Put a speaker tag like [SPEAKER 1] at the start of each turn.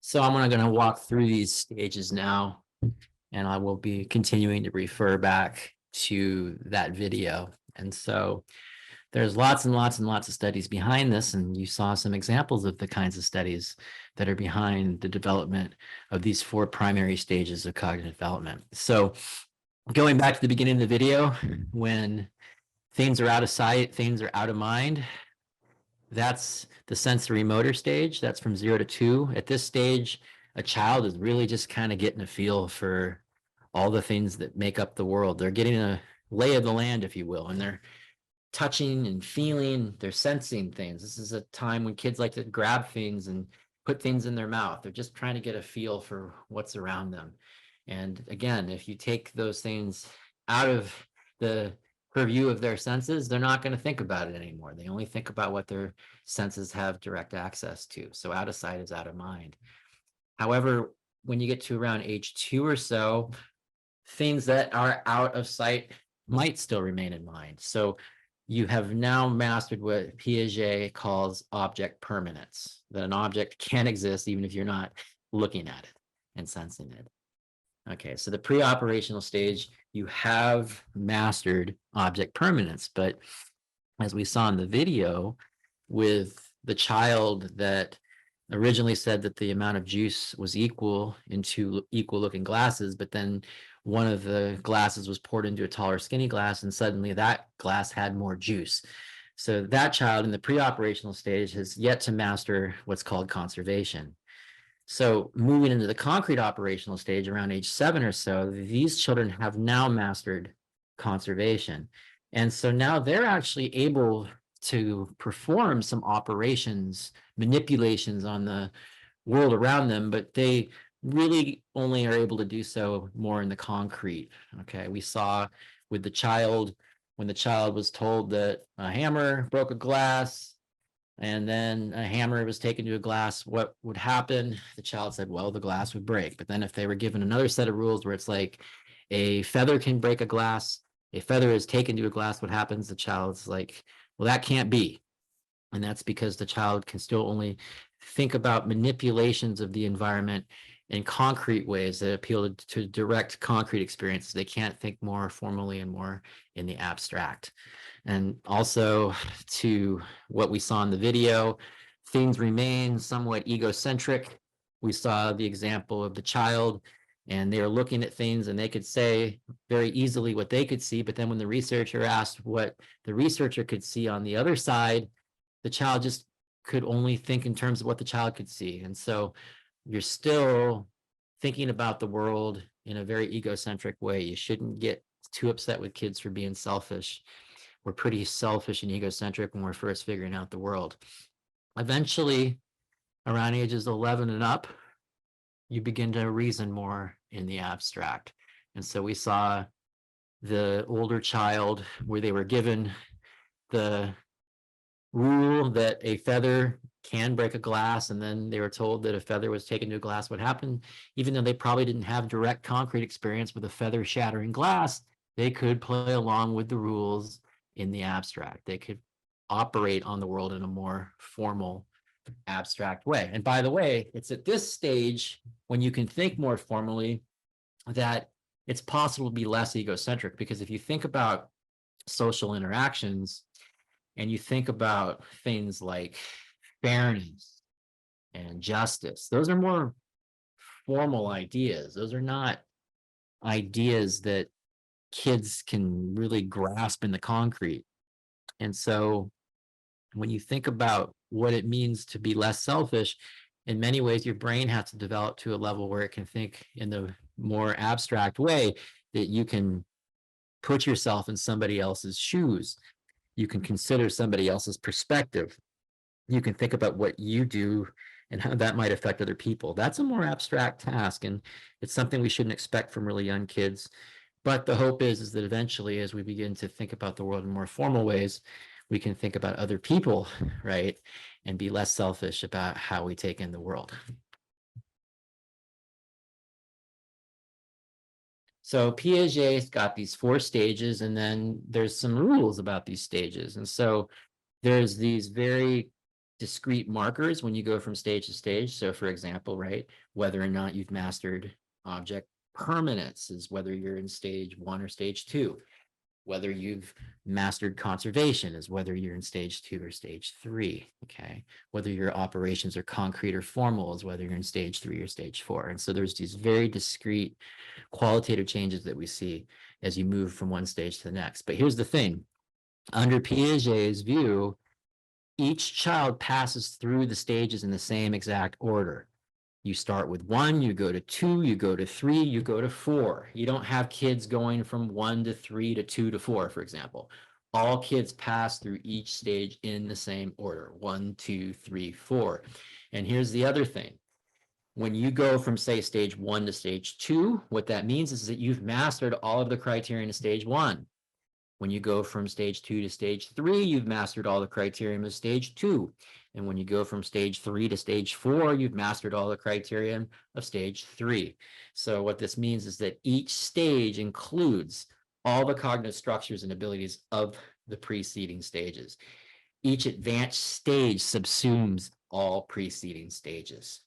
[SPEAKER 1] So I'm going to walk through these stages now, and I will be continuing to refer back to that video. And so there's lots and lots and lots of studies behind this, and you saw some examples of the kinds of studies that are behind the development of these four primary stages of cognitive development. So going back to the beginning of the video, when things are out of sight, things are out of mind, that's the sensory motor stage. That's from 0 to 2. At this stage, a child is really just kind of getting a feel for all the things that make up the world. They're getting a lay of the land, if you will, and they're touching and feeling, they're sensing things. This is a time when kids like to grab things and put things in their mouth. They're just trying to get a feel for what's around them. And again, if you take those things out of the purview of their senses, they're not going to think about it anymore. They only think about what their senses have direct access to. So out of sight is out of mind. However, when you get to around age 2 or so, things that are out of sight might still remain in mind. So you have now mastered what Piaget calls object permanence, that an object can exist even if you're not looking at it and sensing it. Okay, so the pre-operational stage, you have mastered object permanence, but as we saw in the video with the child that originally said that the amount of juice was equal in two equal looking glasses, but then one of the glasses was poured into a taller skinny glass and suddenly that glass had more juice. So that child in the pre-operational stage has yet to master what's called conservation. So moving into the concrete operational stage around age 7 or so, these children have now mastered conservation. And so now they're actually able to perform some operations, manipulations on the world around them, but they really only are able to do so more in the concrete. Okay, we saw with the child, when the child was told that a hammer broke a glass, and then a hammer was taken to a glass, what would happen? The child said, well, the glass would break. But then if they were given another set of rules where it's like a feather can break a glass, a feather is taken to a glass, what happens? The child's like, well, that can't be. And that's because the child can still only think about manipulations of the environment in concrete ways that appeal to direct concrete experiences. They can't think more formally and more in the abstract. And also to what we saw in the video, things remain somewhat egocentric. We saw the example of the child and they were looking at things and they could say very easily what they could see. But then when the researcher asked what the researcher could see on the other side, the child just could only think in terms of what the child could see. And so you're still thinking about the world in a very egocentric way. You shouldn't get too upset with kids for being selfish. We're pretty selfish and egocentric when we're first figuring out the world. Eventually, around ages 11 and up, you begin to reason more in the abstract. And so we saw the older child where they were given the rule that a feather can break a glass, and then they were told that a feather was taken to a glass. What happened? Even though they probably didn't have direct concrete experience with a feather shattering glass, they could play along with the rules in the abstract. They could operate on the world in a more formal, abstract way. And by the way, it's at this stage when you can think more formally that it's possible to be less egocentric, because if you think about social interactions and you think about things like fairness and justice, those are more formal ideas. Those are not ideas that kids can really grasp in the concrete. And so when you think about what it means to be less selfish, in many ways, your brain has to develop to a level where it can think in the more abstract way that you can put yourself in somebody else's shoes. You can consider somebody else's perspective. You can think about what you do and how that might affect other people. That's a more abstract task, and it's something we shouldn't expect from really young kids. But the hope is that eventually, as we begin to think about the world in more formal ways, we can think about other people, right? And be less selfish about how we take in the world. So Piaget's got these 4 stages, and then there's some rules about these stages. And so there's these very discrete markers when you go from stage to stage. So for example, right, whether or not you've mastered object permanence is whether you're in stage 1 or stage 2. Whether you've mastered conservation is whether you're in stage 2 or stage 3. Okay. Whether your operations are concrete or formal is whether you're in stage 3 or stage 4. And so there's these very discrete qualitative changes that we see as you move from one stage to the next. But here's the thing, under Piaget's view, each child passes through the stages in the same exact order. You start with 1, you go to 2, you go to 3, you go to 4. You don't have kids going from 1 to 3 to 2 to 4, for example. All kids pass through each stage in the same order, 1, 2, 3, 4. And here's the other thing. When you go from, say, stage 1 to stage 2, what that means is that you've mastered all of the criterion of stage 1. When you go from stage 2 to stage 3, you've mastered all the criterion of stage 2. And when you go from stage 3 to stage 4, you've mastered all the criterion of stage 3. So what this means is that each stage includes all the cognitive structures and abilities of the preceding stages. Each advanced stage subsumes all preceding stages.